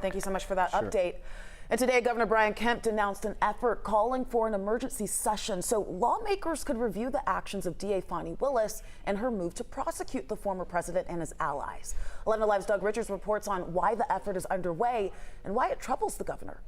Thank you so much for that Sure. update. And today, Governor Brian Kemp announced an effort calling for an emergency session so lawmakers could review the actions of DA Fani Willis and her move to prosecute the former president and his allies. 11 Alive's Doug Richards reports on why the effort is underway and why it troubles the governor.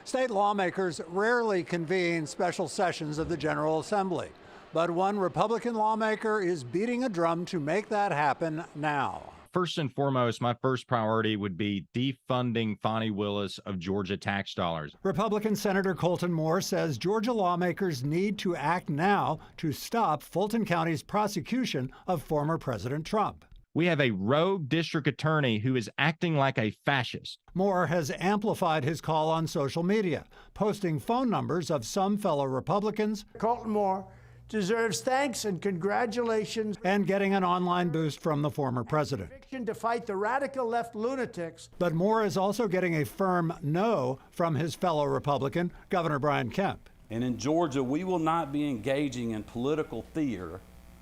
State lawmakers rarely convene special sessions of the General Assembly, but one Republican lawmaker is beating a drum to make that happen now. First and foremost, my first priority would be defunding Fani Willis of Georgia tax dollars. Republican Senator Colton Moore says Georgia lawmakers need to act now to stop Fulton County's prosecution of former President Trump. We have a rogue district attorney who is acting like a fascist. Moore has amplified his call on social media, posting phone numbers of some fellow Republicans. Colton Moore deserves thanks and congratulations. And getting an online boost from the former president. To fight the radical left lunatics. But Moore is also getting a firm no from his fellow Republican, Governor Brian Kemp. And in Georgia, we will not be engaging in political theater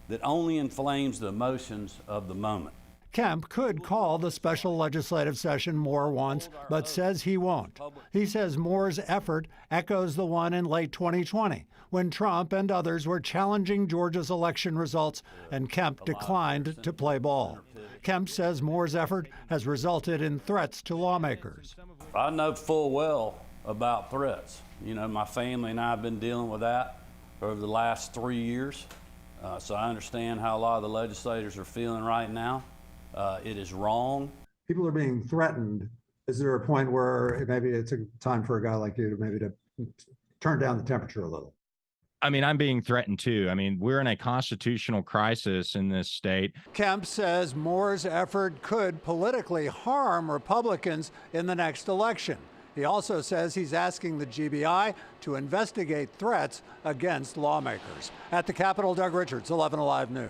that only inflames the emotions of the moment. Kemp could call the special legislative session Moore wants, but says he won't. He says Moore's effort echoes the one in late 2020, when Trump and others were challenging Georgia's election results, and Kemp declined to play ball. Kemp says Moore's effort has resulted in threats to lawmakers. I know full well about threats. You know, my family and I have been dealing with that over the last 3 years, so I understand how a lot of the legislators are feeling right now. It is wrong. People are being threatened. Is there a point where maybe it's a time for a guy like you to turn down the temperature a little? I mean, I'm being threatened too. I mean, we're in a constitutional crisis in this state. Kemp says Moore's effort could politically harm Republicans in the next election. He also says he's asking the GBI to investigate threats against lawmakers. At the Capitol, Doug Richards, 11 Alive News.